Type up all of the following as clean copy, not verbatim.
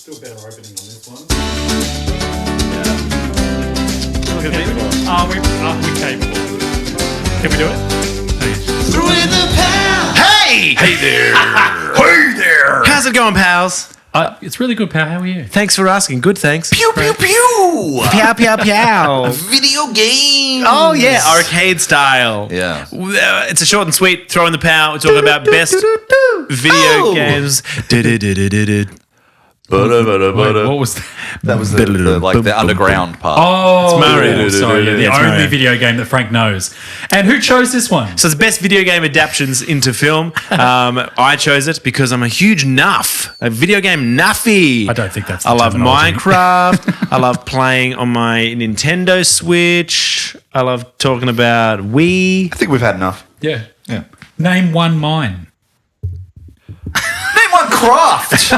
Still better opening on this one. Are we capable? Can we do it? Through in the pound. Hey! Hey there. Hey there! How's it going, pals? It's really good, pal. How are you? Thanks for asking. Good, thanks. Pew, pew, pew. Pow, pow, pow. Video games. Oh, yeah, arcade style. Yeah. It's a short and sweet, throw in the pow. We're talking about best video games. Wait, what was that? That was the underground part. Oh, Mario. sorry. The It's only Mario. video game that Frank knows. And who chose this one? So it's best video game adaptions into film. I chose it because I'm a huge nuff, a video game nuffy. I don't think that's the I love terminology. Minecraft. I love playing on my Nintendo Switch. I love talking about Wii. I think we've had enough. Yeah. Yeah. Name one mine. Name one craft.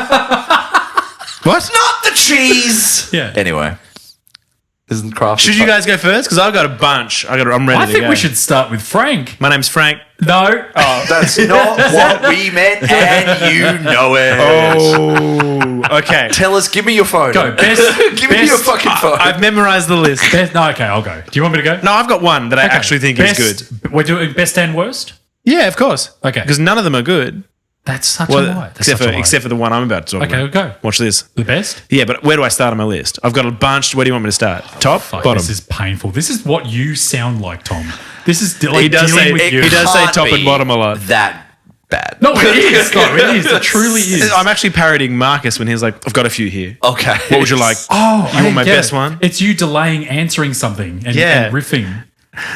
What? Not the cheese. Yeah. Anyway. Isn't craft? Should you guys go first? Because I've got a bunch. I'm ready I to think go. we should start with Frank. My name's Frank. No. Oh, that's not what we meant, and you know it. Oh, okay. Tell us. Give me your phone. Go. Best. Give me your fucking phone. I've memorized the list. No, okay, I'll go. Do you want me to go? No, I've got one that I actually think is good. We're doing best and worst? Yeah, of course. Okay. Because none of them are good. That's such a lie. That's except such a lie. for the one I'm about to talk Okay, about. we'll go. Watch this. The best? Yeah, but where do I start on my list? I've got a bunch. Where do you want me to start? Top, Fuck, bottom. this is painful. This is what you sound like, Tom. This is like He does dealing say- with you. he does say Can't top and be bottom a lot. That bad. No, it is. No, it is. It truly is. I'm actually parodying Marcus when he's like, "I've got a few here. Okay. What would you like? Oh, You want my best one? It's you delaying answering something and, Yeah. and riffing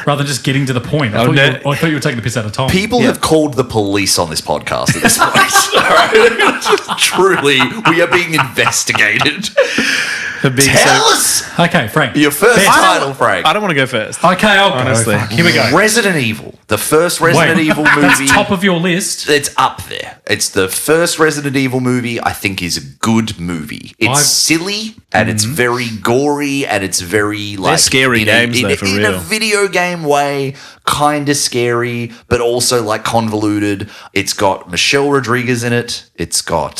rather than just getting to the point. I, Oh, thought you were taking the piss out of Tom. People have called the police on this podcast at this point. All right? Truly, we are being investigated. For being Tell us Okay, Frank. your first title, Frank. I don't want to go first. Okay, I'll Honestly. go. Fuck, here we go. Resident Evil. The first Resident Wait, Evil movie. That's top of your list. It's up there. It's the first Resident Evil movie I think is a good movie. It's silly and it's very gory and it's very like scary games, though, for in real. a video game way, kind of scary, but also like convoluted. It's got Michelle Rodriguez in it. It's got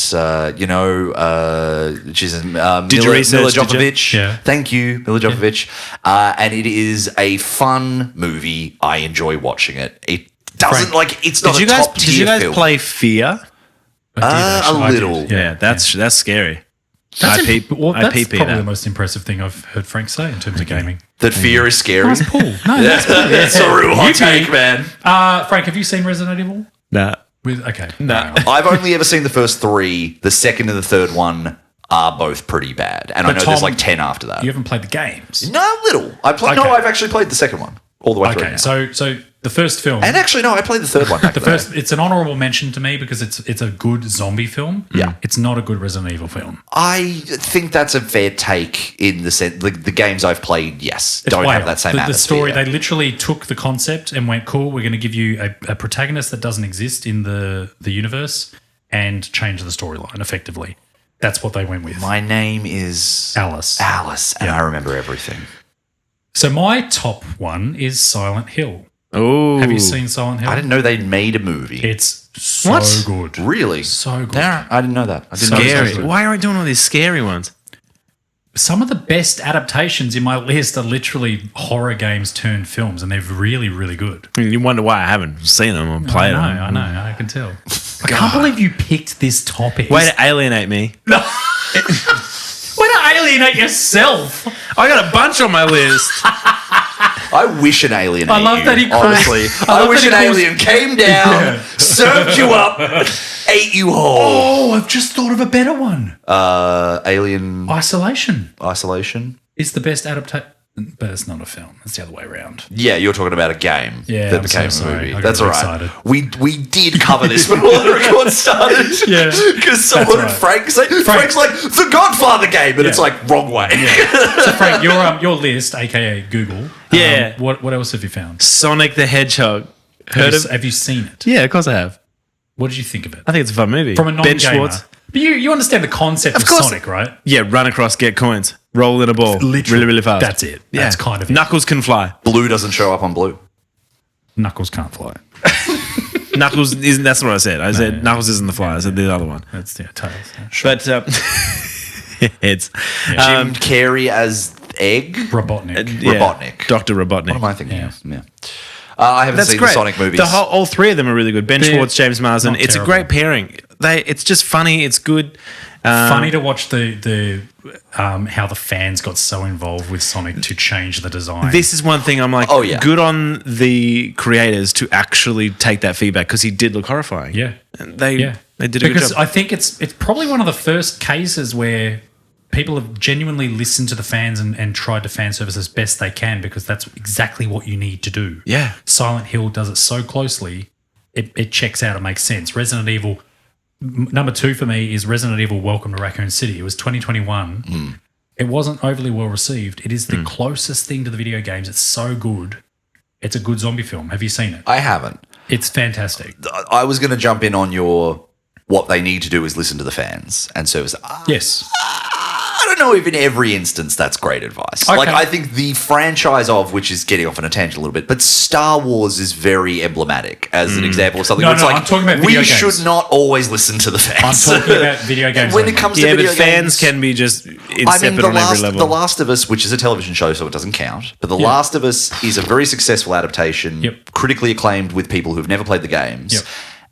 she's Mila research, did you? Jovovich. Yeah. Thank you, Mila Jovovich. And it is a fun movie. I enjoy watching it. It doesn't it's not Did you a guys? top Did tier you guys film. play Fear? I did, actually. a I did, little. Yeah, that's scary. That's, I that's PP probably the that. most impressive thing I've heard Frank say in terms of gaming. That fear is scary. Nice pull. No, that's cool. That's a real hot You take, be- man. Frank, have you seen Resident Evil? Nah. No. I've only ever seen the first three. The second and the third one are both pretty bad. And I know But there's Tom, like 10 after that. You haven't played the games. No, little. No, Okay. I've actually played the second one all the way through. Okay, now. so the first film. And actually, no, I played the third one back The in the first, day. it's an honorable mention to me because it's a good zombie film. Yeah. It's not a good Resident Evil film. I think that's a fair take in the sense, the games I've played, yes, It's don't way have off. that same the atmosphere. story, they literally took the concept and went, cool, we're going to give you a protagonist that doesn't exist in the universe and change the storyline effectively. That's what they went with. My name is Alice. and I remember everything. So my top one is Silent Hill. Oh, Have you seen Silent Hill? I didn't know they'd made a movie. It's so What? good. Really? So good. I didn't know that. I didn't know scary? that. Why are we doing all these scary ones? Some of the best adaptations in my list are literally horror games turned films, and they're really, really good. I mean, you wonder why I haven't seen them or played them. I know, I can tell. I can't believe you picked this topic. Way to alienate me. Way to alienate yourself. I got a bunch on my list. I wish an alien I ate love you, that he calls- honestly. I I love wish that an he calls- alien came down, served you up, ate you whole. Oh, I've just thought of a better one. Alien Isolation Isolation? is the best adaptation, but it's not a film. It's the other way around. Yeah, you're talking about a game Yeah, that I'm became so a sorry. movie. I got That's all really right. excited. We did cover this before the record started. Yeah, Because someone right. Frank's like the Godfather game, and it's Yeah. like wrong way. So Frank, your list, aka Google. Yeah. What else have you found? Sonic the Hedgehog. Heard of? Have you seen it? Yeah, of course I have. What did you think of it? I think it's a fun movie. From a Ben non-gamer. Schwartz. But you understand the concept of course. Sonic, right? Yeah, run across, get coins, roll in a ball, Literally. really, really fast. That's it. That's kind of it. Knuckles can fly. Blue doesn't show up on Blue. Knuckles can't fly. Knuckles isn't. That's what I said. I said Knuckles isn't the fly. I said the other one. That's Tails. Yeah. But It's Jim Carrey as Egg. Robotnik. Robotnik. Dr. Robotnik. What am I thinking of? Yeah. I haven't seen the Sonic movies. All three of them are really good. Ben Schwartz, James Marsden. not It's terrible. a great pairing. It's just funny. It's good. Funny to watch the how the fans got so involved with Sonic to change the design. This is one thing I'm like, Oh, yeah. good on the creators to actually take that feedback because he did look horrifying. Yeah. And they did a good because job. I think it's probably one of the first cases where people have genuinely listened to the fans and tried to fan service as best they can because that's exactly what you need to do. Yeah. Silent Hill does it so closely, it checks out, it makes sense. Resident Evil, number 2 for me is Resident Evil Welcome to Raccoon City. It was 2021. It wasn't overly well received. It is the closest thing to the video games. It's so good. It's a good zombie film. Have you seen it? I haven't. It's fantastic. I was going to jump in on your what they need to do is listen to the fans and service. Yes. I don't know if in every instance that's great advice. Okay. Like, I think the franchise of, which is getting off on a tangent a little bit, but Star Wars is very emblematic as an example of something No, where it's no, like, I'm talking about we video games. should not always listen to the I'm fans. talking about video games. When it only. comes to Yeah, video but fans games, can be just insipid on every level. The Last of Us, which is a television show, so it doesn't count, but The Last of Us is a very successful adaptation, Yep. critically acclaimed with people who've never played the games. Yep.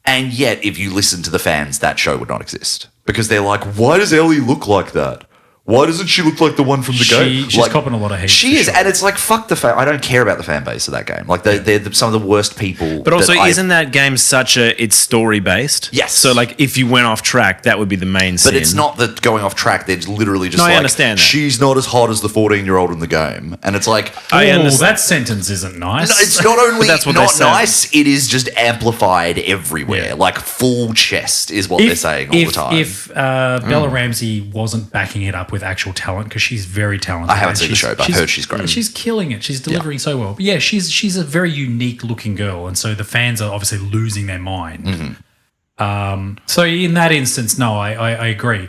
And yet, if you listen to the fans, that show would not exist. Because they're like, why does Ellie look like that? Why doesn't she look like the one from the game? She's copping a lot of hate. She for is, sure. and it's like, fuck the fan. I don't care about the fan base of that game. Like, they're some of the worst people. But also, that I- isn't that game it's story based? Yes. So, like, if you went off track, that would be the main sin. But it's not that going off track. They're literally just No, I like, understand that. she's not as hot as the 14-year-old in the game. And it's like, I Oh, understand. that sentence isn't nice. no, it's not only that's what they not say. nice, it is just amplified everywhere. Yeah. Like, full chest is what they're saying all the time. If Bella Ramsey wasn't backing it up with actual talent, because she's very talented. I haven't and seen the show, but I heard she's great. She's killing it. She's delivering so well. But yeah, she's a very unique looking girl, and so the fans are obviously losing their mind. Mm-hmm. So in that instance, no, I agree.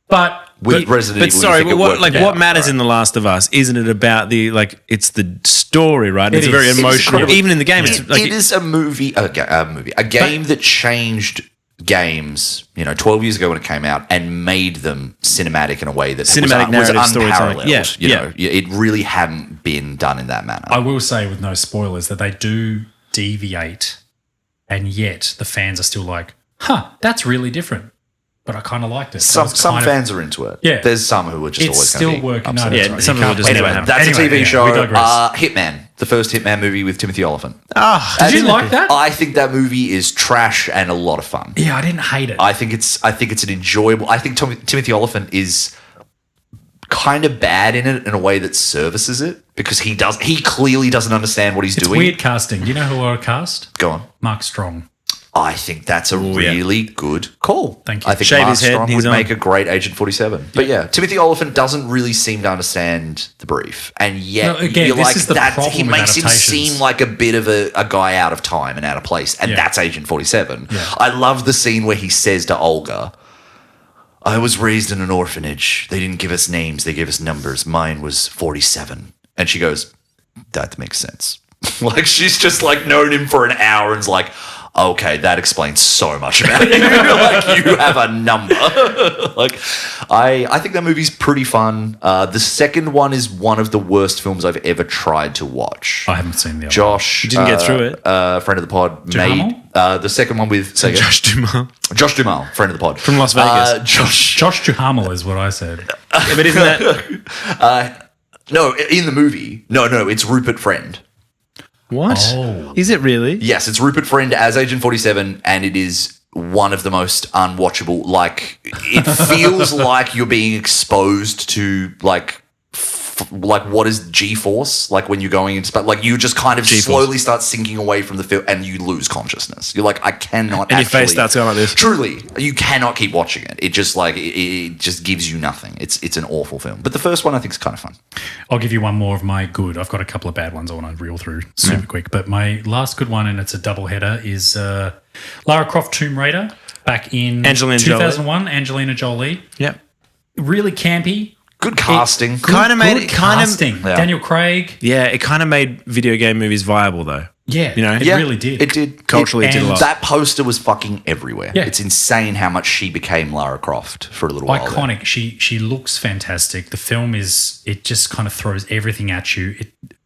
But With Resident But Evil, sorry, you think it what worked out, what matters right? in The Last of Us? Isn't it about it's the story, right? It's It very is. emotional. incredible. Even in the game, it's It like is a movie, a game that changed games, 12 years ago when it came out, and made them cinematic in a way that Cinematic was narrative storytelling. unparalleled. Yeah, It really hadn't been done in that manner. I will say, with no spoilers, that they do deviate, and yet the fans are still like, "Huh, that's really different." But I kind of liked it. So some it's kind of- fans are into it. Yeah. There's some who are just It's always still going to be working. No, upset. that's Yeah, right. some You people can't just blame never Anyway, have. that's Anyway, a TV yeah, show. we digress. Hitman, the first Hitman movie with Timothy Olyphant. Did you like that? I think that movie is trash and a lot of fun. Yeah, I didn't hate it. I think it's an enjoyable. I think Timothy Olyphant is kind of bad in it in a way that services it because he clearly doesn't understand what he's it's doing. weird casting. You know who I cast? Go on. Mark Strong. I think that's a yeah. really good call. Thank you. I think Shave Mark his head, Strong he's would on. make a great Agent 47. But yeah, Timothy Olyphant doesn't really seem to understand the brief, and yet No, again, you're this like is the that. problem He with makes him adaptations. seem like a bit of a guy out of time and out of place, and Yeah. that's Agent 47. Yeah. I love the scene where he says to Olga, "I was raised in an orphanage. They didn't give us names; they gave us numbers. Mine was 47." And she goes, "That makes sense." Like she's just like known him for an hour and's like, okay, that explains so much about you. Like you have a number. Like I think that movie's pretty fun. The second one is one of the worst films I've ever tried to watch. I haven't seen the other. Josh, You didn't get through it? Friend of the pod, Duhamel? made the second one with Josh Dumas. Josh Duhamel, friend of the pod From Las Vegas. Josh Duhamel is what I said. Yeah, but isn't that No, in the movie. No, it's Rupert Friend. what? Oh. Is it really? Yes, it's Rupert Friend as Agent 47, and it is one of the most unwatchable. Like, it feels like you're being exposed to, like what is G-force? Like, when you're going into space, like, you just kind of G-force. slowly start sinking away from the film, and you lose consciousness. You're like, I cannot And your face starts going like this. Truly, you cannot keep watching it. It just, like, it just gives you nothing. It's an awful film. But the first one, I think, is kind of fun. I'll give you one more of my good. I've got a couple of bad ones I want to reel through super quick. But my last good one, and it's a double header, is Lara Croft Tomb Raider back in Angelina 2001. Angelina Jolie. Yeah. Really campy. Good casting. Kinda made Good it- kinda- casting. Yeah. Daniel Craig. Yeah, it kind of made video game movies viable though. Yeah, You know? it Yeah, really did. It did. Culturally, it did a lot. That poster was fucking everywhere. Yeah. It's insane how much she became Lara Croft for a little while. Iconic. She looks fantastic. The film it just kind of throws everything at you.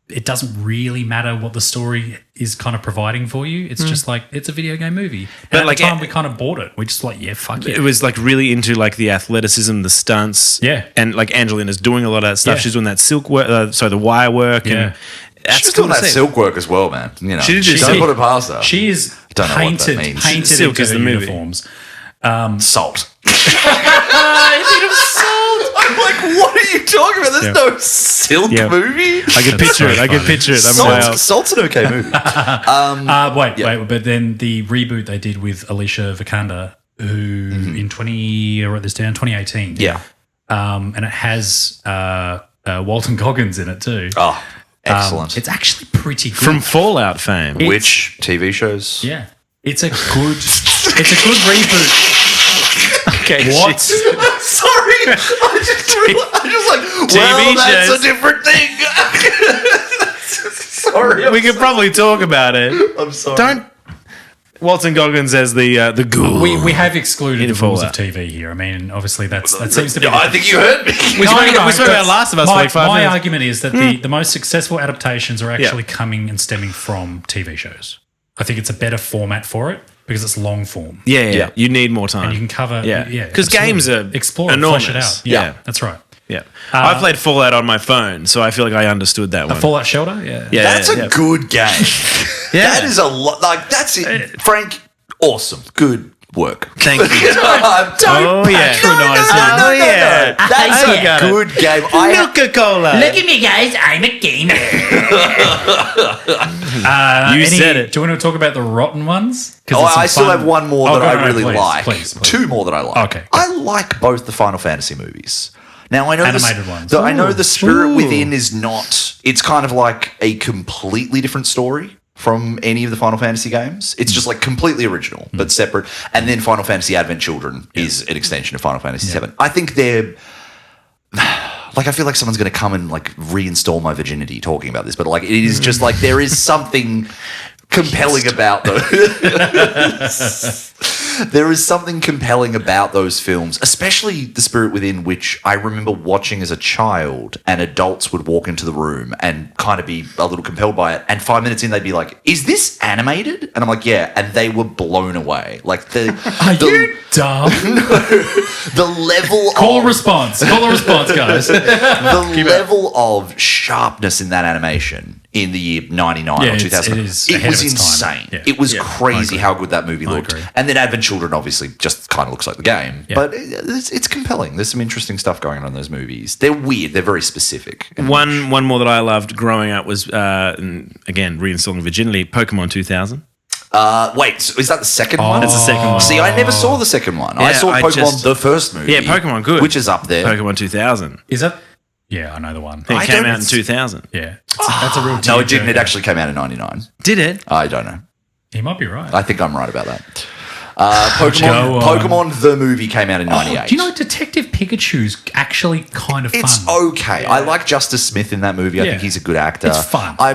It doesn't really matter what the story is kind of providing for you. It's just like, it's a video game movie. But And like, at the time, we kind of bought it. We're just like, yeah, fuck It it. was like really into like the athleticism, the stunts. Yeah. And like Angelina's doing a lot of that stuff. Yeah. She's doing that silk work, the wire work. Yeah. And that's She was cool doing to that see. silk work as well, man. You know, She did do don't silk. put it past her. She is Don't know what that painted, means. painted Silk into is her the movie. uniforms. Salt. I'm like, what are you talking about? There's Yeah. no silk Yeah. movie. I can picture it. I can picture it. I'm like, Salt's an okay movie. But then the reboot they did with Alicia Vikander, who in 2018. Yeah. And it has Walton Goggins in it too. Oh, excellent. It's actually pretty good. from Fallout fame. Which TV shows? Yeah. It's a good reboot. Okay, What? Sorry. I just like, TV well, that's shows. a different thing. Sorry. We could probably talk about it. I'm sorry. Don't Walton Goggins as the ghoul. We have excluded In the rules of Fallout. TV here. I mean, obviously that seems to be. Yeah, I think you heard me. We spoke about Last of Us for like 5 My minutes. argument is that the most successful adaptations are actually coming and stemming from TV shows. I think it's a better format for it because it's long form. Yeah. You need more time. And you can cover, Because absolutely. games are explore enormous. it, flesh it out. Yeah. That's right. Yeah. I played Fallout on my phone, so I feel like I understood that one. Fallout Shelter, yeah. Yeah, That's yeah. a good game. Yeah. That is a lot. Like, that's it. Frank, awesome. Good work. Thank you. Don't Oh, yeah. patronize no, him. no, Oh, no, yeah. no. That's I a got it. good game. Coca-Cola. Look at me, guys. I'm a gamer. You said it. Do you want to talk about the rotten ones? 'Cause Oh, there's some I still fun- have one more Oh, that go I ahead, really please, like. Please. Two more that I like. Okay. I like both the Final Fantasy movies. Now I know Animated ones. I know the Spirit Ooh. Within is not. It's kind of like a completely different story from any of the Final Fantasy games. It's just like completely original but separate. And then Final Fantasy Advent Children is an extension of Final Fantasy VII. I think they're. Like, I feel like someone's going to come and like reinstall my virginity talking about this, but like it is just like there is something compelling about those. There is something compelling about those films, especially The Spirit Within, which I remember watching as a child, and adults would walk into the room and kind of be a little compelled by it. And 5 minutes in, they'd be like, "Is this animated?" And I'm like, "Yeah," and they were blown away. Like Are you dumb? the level Call of a response, guys. the level of sharpness in that animation in the year 99 Yeah, or it's- 2000 it is it ahead was of its time. insane. Yeah. It was Yeah, I crazy agree. how good that movie looked. agree. And then Advent Children obviously just kind of looks like the game, Yeah. but it's compelling. There's some interesting stuff going on in those movies. They're weird, they're very specific. One more that I loved growing up was, again, reinstalling virginity, Pokemon 2000. Wait, so is that the second one? That's the second one. See, I never saw the second one. I Yeah, saw I Pokemon just- the first movie. Yeah, Pokemon, good. Which is up there. Pokemon 2000. Is that? Yeah, I know the one. It I came don't- out in 2000. Yeah, that's a real. No, it didn't. It tearjerker. actually came out in 99. Did it? I don't know. He might be right. I think I'm right about that. Go on. Pokemon the movie came out in 98. Do you know Detective Pikachu's actually kind of fun? It's okay. I like Justice Smith in that movie. I Yeah. think he's a good actor. It's fun. I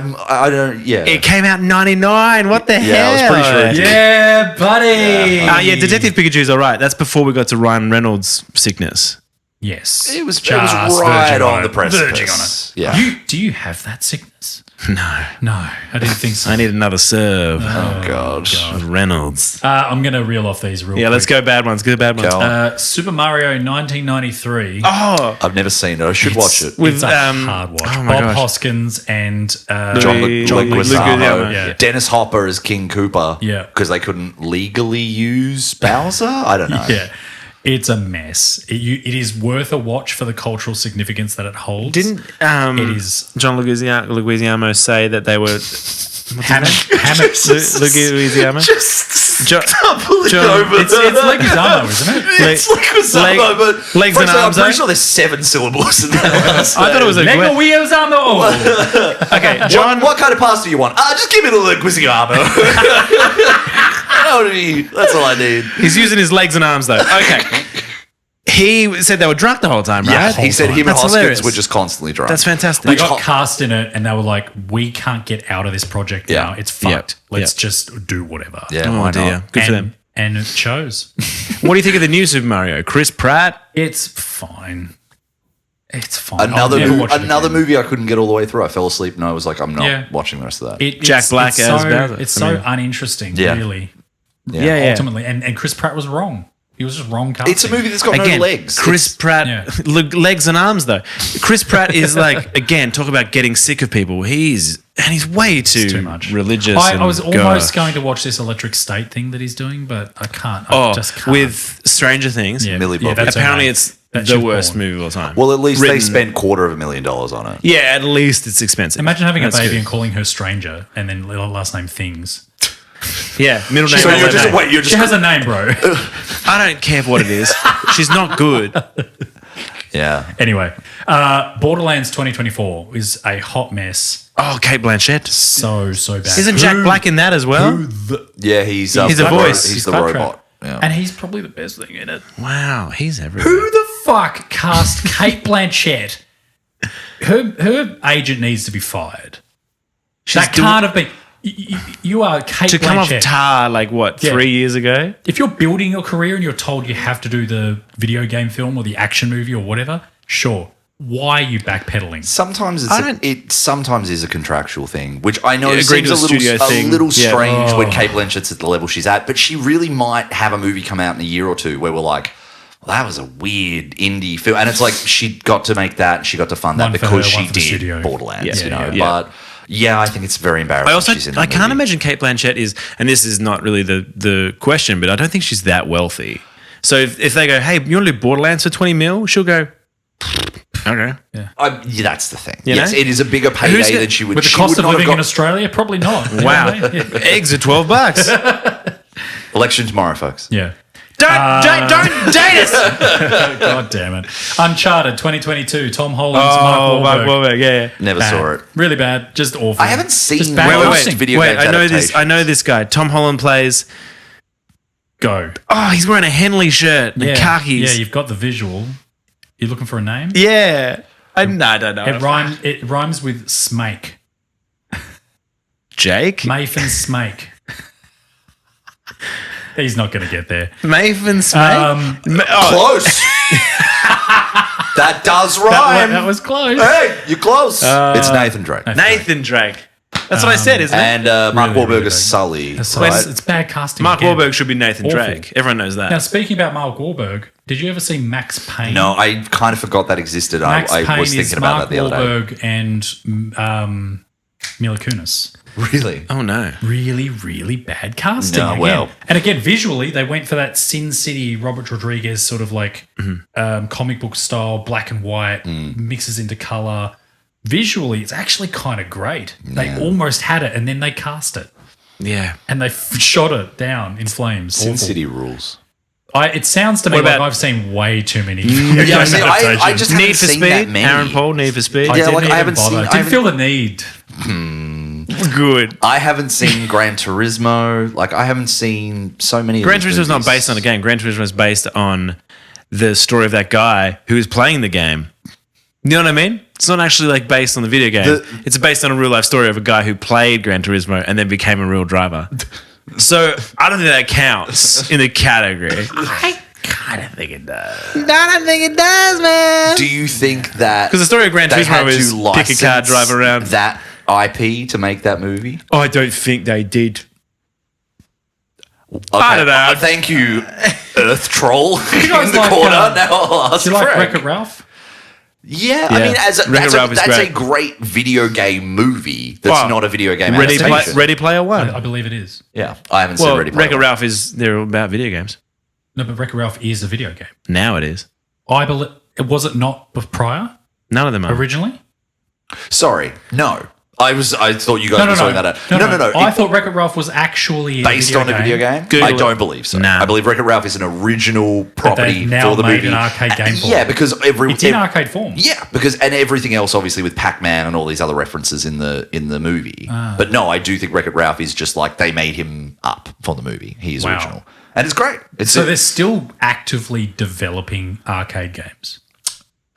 don't. Yeah. It came out in 99. What the Yeah, I hell? was pretty sure it did. Yeah, buddy. Yeah, Detective Pikachu's all right. That's before we got to Ryan Reynolds' sickness. Yes, It was Just right verging on the precipice. Verging on it. Yeah. Do you have that sickness? No. No, I didn't think so. I need another serve. Oh God. With Reynolds. I'm going to reel off these real Yeah, quick. let's go bad ones. Good bad ones. Go on. Super Mario 1993. Oh, I've never seen it. I should watch it. with It's a hard watch. oh my Bob gosh. Hoskins and John Leguizamo. Leguizamo, Yeah. Dennis Hopper as King Koopa. Yeah. Because they couldn't legally use Bowser. I don't know. yeah, it's a mess. It is worth a watch for the cultural significance that it holds. Didn't it is John Leguizamo say that they were Hammett? Leguizamo? Just Jo- pull it John- over. It's Leguizamo, isn't it? It's Leguizamo, but legs and firstly, arms, I'm pretty eh? sure there's 7 syllables in that last I thought it was a Leguizamo. okay. John, What kind of pasta do you want? Just give me the Leguizamo. That's all I need. he's using his legs and arms though. Okay. He said they were drunk the whole time, right? Yeah, he said him and That's Hoskins hilarious. were just constantly drunk. That's fantastic. They got cast in it and they were like, we can't get out of this project Yeah. now. It's fucked. Yeah. Let's just do whatever. Yeah, Oh, why dear. not? Good for them. And it shows. What do you think of the new Super Mario? Chris Pratt? It's fine. It's fine. Another I'll never watch it again. movie I couldn't get all the way through. I fell asleep and I was like, I'm not Yeah. watching the rest of that. Jack Black as Bowser. It's I so mean- uninteresting, Yeah. really. Yeah. Ultimately. And Chris Pratt was wrong. He was just wrong casting. It's a movie that's got Again, no legs. Chris Pratt, Yeah. legs and arms though. Chris Pratt is like, again, talk about getting sick of people. He's way too much religious. I was and almost gosh. going to watch this Electric State thing that he's doing, but I can't. Oh, I just can't. with Stranger Things. Yeah, Millie Bobby. that's her Apparently, name. it's That's the your worst porn. movie of all time. Well, at least they Written- spent $250,000 on it. Yeah, at least it's expensive. Imagine having That's a baby good. and calling her Stranger and then last name Things. Yeah, middle name. So last you're just name. wait. You're She just has a name, bro. I don't care what it is. She's not good. yeah. Anyway, Borderlands 2024 is a hot mess. Oh, Kate Blanchett. So bad. Isn't Jack Black in that as well? Yeah, he's He's a voice. He's He's the Claptrap. robot. Yeah. And he's probably the best thing in it. Wow, he's everywhere. Who the fuck cast Kate Blanchett? Her agent needs to be fired. That doing- can't have been. You are Kate to come off Blanchett. Tar like what, Yeah. 3 years ago? If you're building your career and you're told you have to do the video game film or the action movie or whatever, sure. Why are you backpedaling? Sometimes I it sometimes is a contractual thing, which I know Yeah, agreed seems to a a studio little thing. Yeah. strange when Oh. Kate Blanchett's at the level she's at. But she really might have a movie come out in a year or two where we're like, well, that was a weird indie film, and it's like she got to make that, she got to fund that One for because her, she one for the did studio. Borderlands, Yeah, you know. yeah. But yeah, I think it's very embarrassing. I also she's in the I can't movie. imagine Kate Blanchett is, and this is not really the question, but I don't think she's that wealthy. So if they go, hey, you want to do Borderlands for 20 mil? She'll go, okay. Yeah, that's the thing. You Yes, know? it is a bigger Who's payday got- than she would. With the she cost would of not have living in got- Australia, probably not. Wow. Yeah. Eggs are $12. Election tomorrow, folks. Yeah. Don't date us. God damn it. Uncharted 2022, Tom Holland's Oh, Mark Wahlberg. Mark Wahlberg, yeah. Never Bad. saw it. Really bad. Just awful. I haven't seen Just bad most casting. video Wait, games I know this. adaptation. I know this guy. Tom Holland plays. Go. Oh, he's wearing a Henley shirt and khakis. Yeah, you've got the visual. You looking for a name? Yeah. I don't know. It rhymes with Smake. Jake? Maven Smake. He's not going to get there. Maven Smake? Close. That does That rhyme. was close. Hey, you're close. It's Nathan Drake. Nathan Drake. That's what I said, isn't it? And Mark Really, Wahlberg really is bad. Sully. So right? it's bad casting. Mark again. Wahlberg should be Nathan Awful. Drake. Everyone knows that. Now, speaking about Mark Wahlberg, did you ever see Max Payne? No, I kind of forgot that existed. Max I Payne was is thinking about Mark that the other day. Wahlberg and Mila Kunis. Really? Oh, no. Really, really bad casting. No, again. well. And again, visually, they went for that Sin City Robert Rodriguez sort of like comic book style, black and white, mixes into color. Visually, it's actually kind of great. They almost had it, and then they cast it, Yeah. and they shot it down in flames. Sin Awful. City rules. It sounds to me What like about- I've seen way too many. Yeah, see, I adaptations. just Need haven't for seen that Speed? many. Aaron Paul, Need for Speed? I Yeah, didn't like, I even haven't bother. seen- I Didn't haven't- feel the need. Good. I haven't seen Gran Turismo. Like, I haven't seen so many. Gran of these Turismo is not movies. based on a game. Gran Turismo is based on the story of that guy who is playing the game. You know what I mean? It's not actually like based on the video game. It's based on a real life story of a guy who played Gran Turismo and then became a real driver. So I don't think that counts in the category. I kind of think it does. I don't think it does, man. Do you think that? Because the story of Gran they Turismo had is to pick a car, license drive around. that IP to make that movie? I don't think they did. Okay, I don't know. Thank you, Earth Troll in guys the like, corner. Now I'll ask Do you like Frank. Wreck-It Ralph? Yeah, I Yeah. mean, Wreck-It Ralph is that's great. a great video game movie. That's Oh, not a video game. Ready, adaptation. Ready Player One. I believe it is. Yeah, I haven't seen Well, Ready Player Wreck-It One. Ralph is they're about video games. No, but Wreck-It Ralph is a video game. Now it is. I believe. Was it not prior None of them are. originally? Sorry, no. I thought you guys were sorting that out. No. I thought Wreck-It Ralph was actually Based on a video game? Google I it. don't believe so. Nah. I believe Wreck-It Ralph is an original property they've now for the made movie. an arcade game for Yeah, it. because It's in arcade form. Yeah, because and everything else, obviously, with Pac-Man and all these other references in the movie. But no, I do think Wreck-It Ralph is just like they made him up for the movie. He's Wow. original. And it's great. So they're still actively developing arcade games.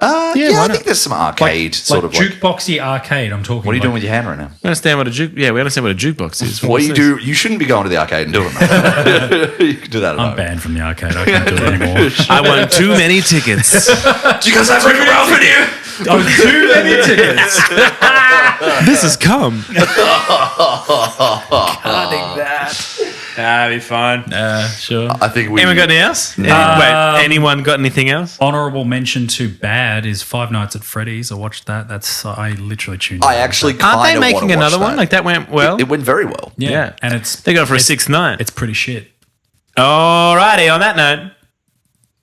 I think there's some arcade sort of jukeboxy arcade. I'm talking. What are you doing with your hand right now? We understand what a jukebox is. What do you do? You shouldn't be going to the arcade and doing that. You can do that at home. I'm banned from the arcade. I can't do it anymore. I won too many tickets. Do you guys have Rick Ralph in here? Too many tickets. This has come. Cutting that. That'd be fine. Sure. I think we. Anyone got anything else? Anyone got anything else? Honorable mention to bad is Five Nights at Freddy's. I watched that. I literally tuned in. I actually kind of Aren't they making another one? Like that went well? It went very well. Yeah. And They got it for a 6-9. It's pretty shit. Alrighty, on that note.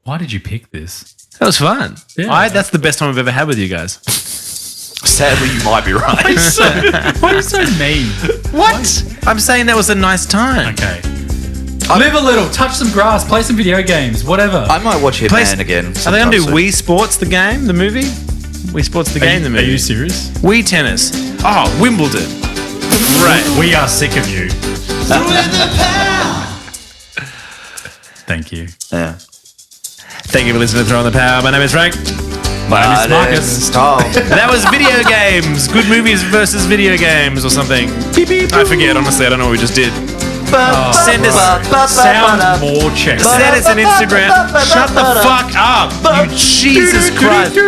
Why did you pick this? That was fun. Yeah. That's the best time I've ever had with you guys. Sadly, you might be right. Why are you so mean? What? I'm saying that was a nice time. Okay. Live a little, touch some grass, play some video games, whatever. I might watch Hitman again. Are they going to do Wii Sports the game, the movie? Wii Sports the game, the movie. Are you serious? Wii Tennis. Oh, Wimbledon. Right. We are sick of you. Thank you. Yeah. Thank you for listening to Throw on the Power. My name is Frank. My name is Marcus. Tom. That was video games. Good movies versus video games or something. Beep, beep, I forget, honestly. I don't know what we just did. Send us. Sound more checks. Send us an Instagram. Shut the fuck up. You Jesus Christ.